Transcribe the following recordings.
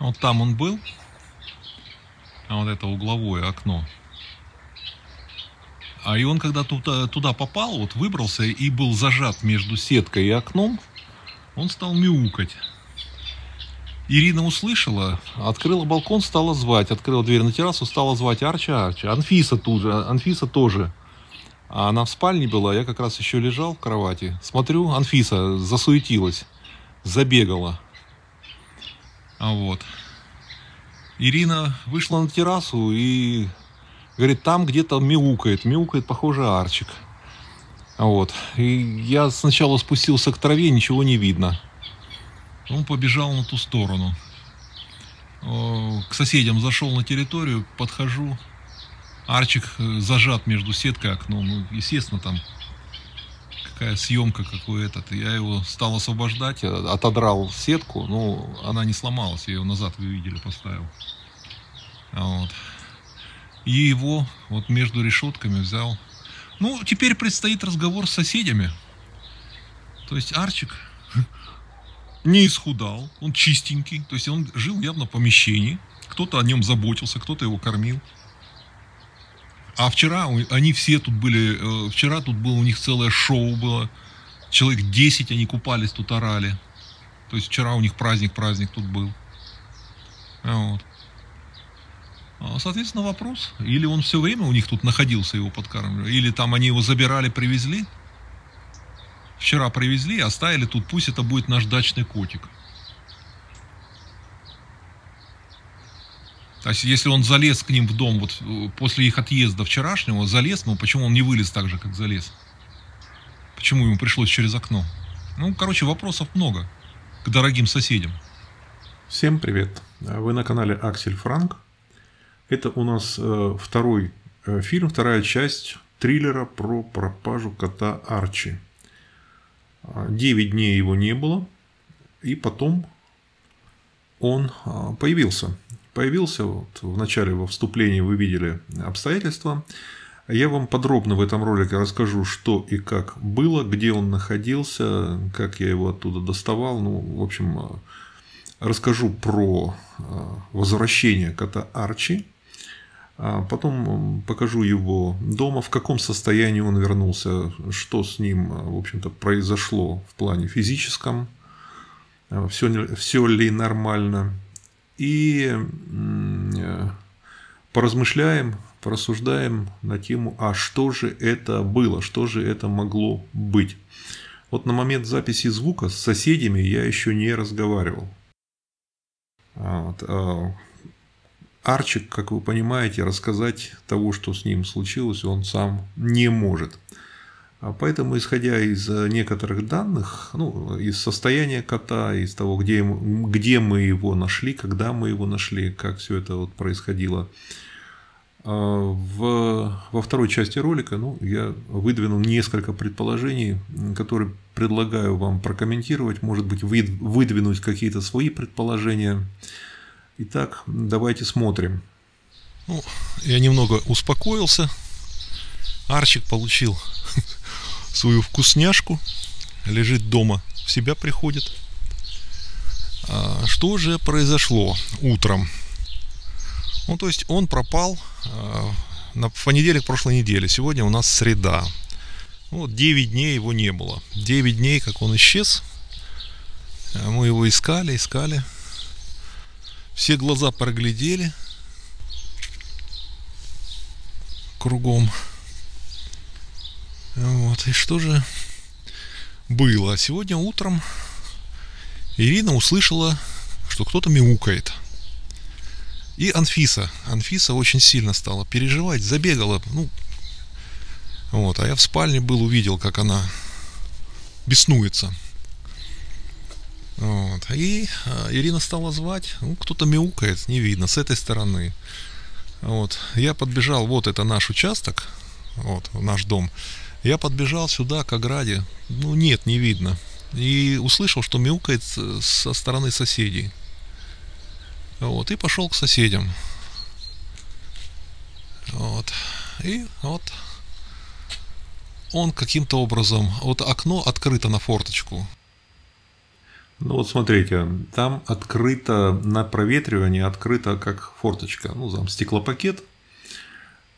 Вот там он был, а вот это угловое окно. И он когда туда попал, вот выбрался и был зажат между сеткой и окном, он стал мяукать. Ирина услышала, открыла балкон, стала звать, открыла дверь на террасу, стала звать: Арча, Арча. Анфиса тут же, Анфиса тоже. А она в спальне была, я как раз еще лежал в кровати. Смотрю, Анфиса засуетилась, забегала. Вот. Ирина вышла на террасу и говорит, там где-то мяукает, похоже, Арчик. Вот. И я сначала спустился к траве, ничего не видно. Он побежал на ту сторону. К соседям зашел на территорию, подхожу. Арчик зажат между сеткой и окном. Ну, естественно, там какая съемка, какой этот. Я его стал освобождать, отодрал сетку, но она не сломалась. Я ее назад, вы видели, поставил. Вот. И его вот между решетками взял. Ну, теперь предстоит разговор с соседями. То есть Арчик не исхудал, он чистенький, то есть он жил явно в помещении, кто-то о нем заботился, кто-то его кормил. А вчера они все тут были, вчера тут было у них целое шоу было, человек 10 они купались, тут орали. То есть вчера у них праздник тут был. Вот. Соответственно, вопрос, или он все время у них тут находился, его подкармливали, или там они его забирали, привезли. Вчера привезли, оставили тут, пусть это будет наш дачный котик. То есть, если он залез к ним в дом, вот после их отъезда вчерашнего, залез, ну почему он не вылез так же, как залез? Почему ему пришлось через окно? Ну, короче, вопросов много к дорогим соседям. Всем привет! Вы на канале Аксель Франк. Это у нас второй фильм, вторая часть триллера про пропажу кота Арчи. 9 дней его не было, и потом он появился. Появился вот в начале, во вступлении вы видели обстоятельства. Я вам подробно в этом ролике расскажу, что и как было, где он находился, как я его оттуда доставал. Ну, в общем, расскажу про возвращение кота Арчи. Потом покажу его дома, в каком состоянии он вернулся, что с ним, в общем-то, произошло в плане физическом, все ли нормально. И поразмышляем, порассуждаем на тему, а что же это было, что же это могло быть. Вот на момент записи звука с соседями я еще не разговаривал. Арчик, как вы понимаете, рассказать того, что с ним случилось, он сам не может. Поэтому, исходя из некоторых данных, ну, из состояния кота, из того, где мы его нашли, когда мы его нашли, как все это вот происходило, во второй части ролика я выдвинул несколько предположений, которые предлагаю вам прокомментировать, может быть, выдвинуть какие-то свои предположения. Итак, давайте смотрим. Ну, я немного успокоился. Арчик получил свою вкусняшку, лежит дома, в себя приходит. Что же произошло утром? Ну, то есть он пропал в понедельник прошлой недели. Сегодня у нас среда. Вот 9 дней его не было. 9 дней, как он исчез. Мы его искали. Все глаза проглядели кругом. Вот. И что же было? Сегодня утром Ирина услышала, что кто-то мяукает. И Анфиса очень сильно стала переживать, забегала. Вот. А я в спальне был, увидел, как она беснуется. Вот. И Ирина стала звать, кто-то мяукает, не видно, с этой стороны. Вот. Я подбежал, вот это наш участок, вот наш дом. Я подбежал сюда к ограде, нет, не видно. И услышал, что мяукает со стороны соседей. Вот. И пошел к соседям. Вот. И вот он каким-то образом, вот окно открыто на форточку. Ну вот смотрите, там открыто на проветривании, открыто как форточка, ну там стеклопакет.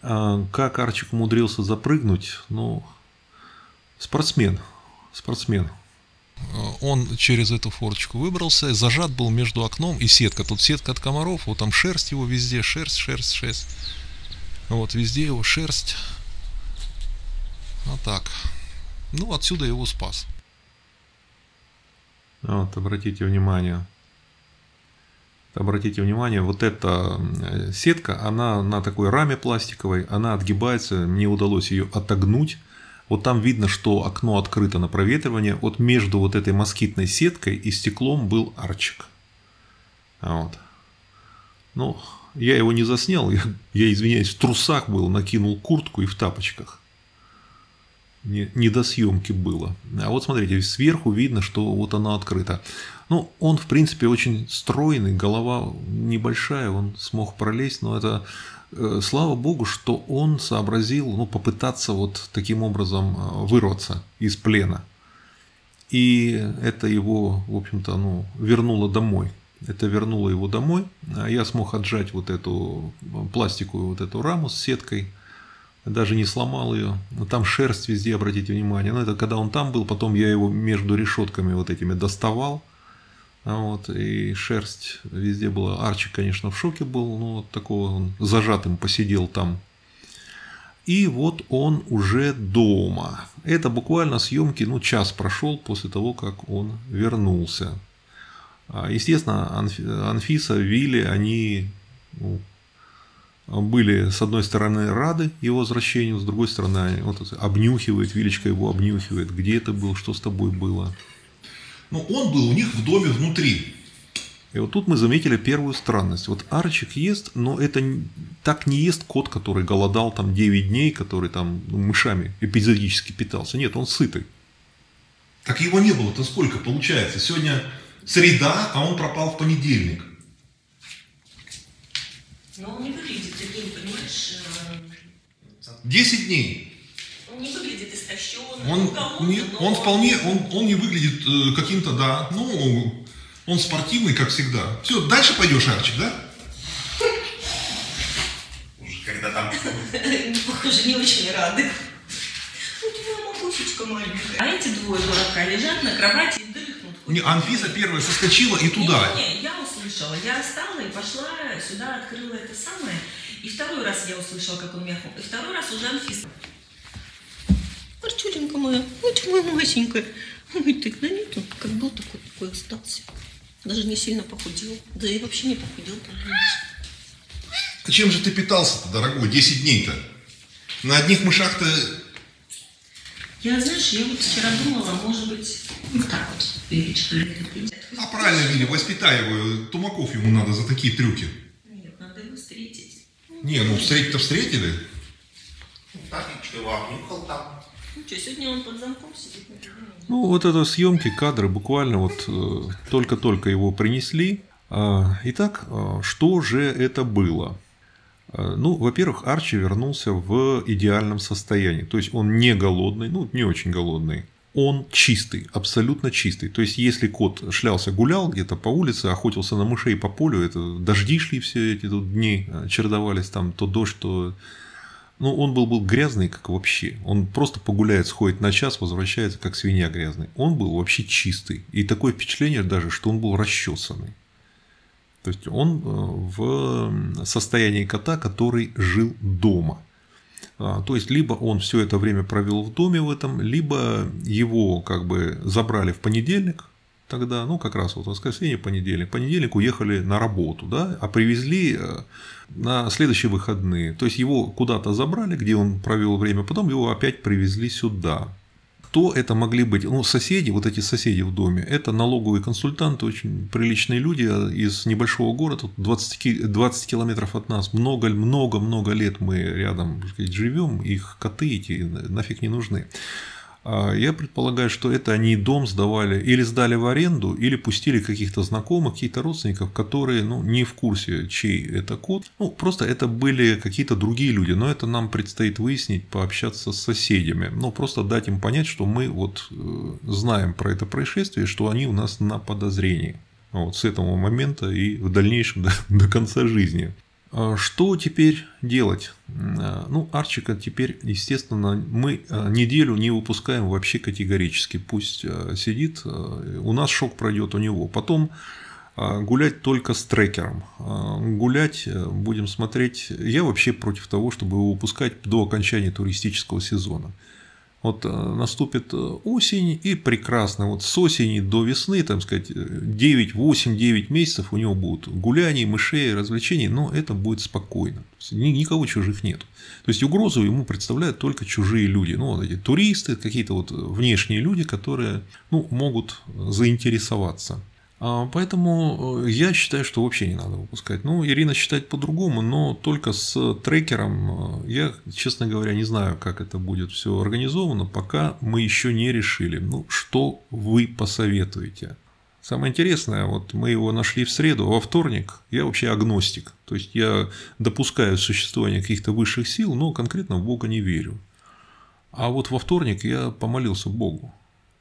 Как Арчик умудрился запрыгнуть, ну, спортсмен. Он через эту форточку выбрался, зажат был между окном и сетка. Тут сетка от комаров, вот там шерсть его везде, шерсть. Вот везде его шерсть. Вот так. Ну, отсюда его спас. Вот, обратите внимание, вот эта сетка, она на такой раме пластиковой, она отгибается, мне удалось ее отогнуть. Вот там видно, что окно открыто на проветривание. Вот между вот этой москитной сеткой и стеклом был Арчик. Вот. Ну, я его не заснял, я извиняюсь, в трусах был, накинул куртку и в тапочках. Не до съемки было. А вот смотрите, сверху видно, что вот оно открыто. Ну, он, в принципе, очень стройный, голова небольшая, он смог пролезть, но это, слава богу, что он сообразил, ну, попытаться вот таким образом вырваться из плена. И это его, в общем-то, ну, вернуло домой. Это вернуло его домой. Я смог отжать вот эту пластиковую вот эту раму с сеткой. Даже не сломал ее. Там шерсть везде, обратите внимание. Но это когда он там был, потом я его между решетками вот этими доставал. Вот, и шерсть везде была. Арчик, конечно, в шоке был. Ну, вот такого он зажатым посидел там. И вот он уже дома. Это буквально съемки, ну, час прошел после того, как он вернулся. Естественно, Анфиса, Вилли, они, ну, были, с одной стороны, рады его возвращению, с другой стороны, вот, обнюхивает, Вилечка его обнюхивает, где ты был, что с тобой было. Ну, он был у них в доме внутри. И вот тут мы заметили первую странность. Вот Арчик ест, но это так не ест кот, который голодал там 9 дней, который там мышами эпизодически питался. Нет, он сытый. Так его не было-то сколько получается? Сегодня среда, а он пропал в понедельник. Но он не выглядит таким, понимаешь... 10 дней. Он не выглядит истощенным. Он вполне, он не выглядит каким-то, да, ну, он спортивный, как всегда. Все, дальше пойдешь, Арчик, да? Уже когда там... Похоже, не очень рады. У тебя макушечка маленькая. А эти двое дурака лежат на кровати и дрыхнут. Не, Анфиса первая соскочила и туда. Не, я услышала. Я встала и пошла сюда, открыла это самое. И второй раз я услышала, как он мяхнул. И второй раз уже Анфиса. Арчуленька моя, ой ты моя Масенька. Ой, ты на нету, как был такой остался. Даже не сильно похудел. Да и вообще не похудел. А чем же ты питался-то, дорогой, 10 дней-то? На одних мышах-то... Я, знаешь, я вот вчера думала, может быть, вот так вот, Вилечка. А правильно, Вилли, воспитай его, Тумаков ему надо за такие трюки. Нет, надо его встретить. Не, ну встретить-то встретили. Татечка его обнюхал там. Ну что, сегодня он под замком сидит. Ну, вот это съемки, кадры, буквально вот только-только его принесли. Итак, что же это было? Ну, во-первых, Арчи вернулся в идеальном состоянии. То есть он не голодный, ну, не очень голодный. Он чистый, абсолютно чистый. То есть, если кот шлялся, гулял где-то по улице, охотился на мышей по полю, это дожди шли все эти тут дни, чередовались там то дождь, то... Ну, он был грязный, как вообще. Он просто погуляет, сходит на час, возвращается, как свинья грязный. Он был вообще чистый. И такое впечатление даже, что он был расчесанный. То есть, он в состоянии кота, который жил дома. То есть, либо он все это время провел в доме в этом, либо его как бы забрали в понедельник. Тогда, ну, как раз вот воскресенье, понедельник. В понедельник уехали на работу, да, а привезли на следующие выходные. То есть, его куда-то забрали, где он провел время, потом его опять привезли сюда. Кто это могли быть? Ну, соседи, вот эти соседи в доме, это налоговые консультанты, очень приличные люди из небольшого города, 20 километров от нас, много-много лет мы рядом живем, их коты эти нафиг не нужны. Я предполагаю, что это они дом сдавали или сдали в аренду, или пустили каких-то знакомых, каких-то родственников, которые не в курсе, чей это кот. Просто это были какие-то другие люди. Но это нам предстоит выяснить, пообщаться с соседями. Просто дать им понять, что мы знаем про это происшествие, что они у нас на подозрении. С этого момента и в дальнейшем до конца жизни. Что теперь делать? Арчика теперь, естественно, мы неделю не выпускаем вообще категорически. Пусть сидит, у нас шок пройдет у него. Потом гулять только с трекером. Гулять будем смотреть. Я вообще против того, чтобы его выпускать до окончания туристического сезона. Наступит осень и прекрасно. С осени до весны, 8-9 месяцев у него будут гуляний, мышей, развлечений, но это будет спокойно. Никого чужих нет. То есть угрозу ему представляют только чужие люди. Эти туристы, какие-то внешние люди, которые могут заинтересоваться. Поэтому я считаю, что вообще не надо выпускать. Ирина считает по-другому, но только с трекером. Я, честно говоря, не знаю, как это будет все организовано, пока мы еще не решили. Что вы посоветуете? Самое интересное, мы его нашли в среду, а во вторник я вообще агностик. То есть я допускаю существование каких-то высших сил, но конкретно в Бога не верю. А во вторник я помолился Богу.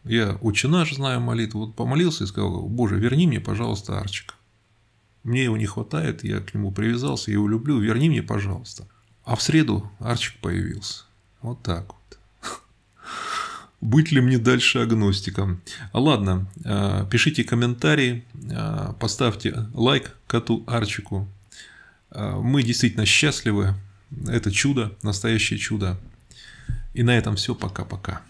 Я «Отче наш» знаю молитву, помолился и сказал: Боже, верни мне, пожалуйста, Арчика. Мне его не хватает, я к нему привязался, я его люблю, верни мне, пожалуйста. А в среду Арчик появился. Вот так вот. Быть ли мне дальше агностиком? Ладно, пишите комментарии, поставьте лайк коту Арчику. Мы действительно счастливы. Это чудо, настоящее чудо. И на этом все. Пока-пока.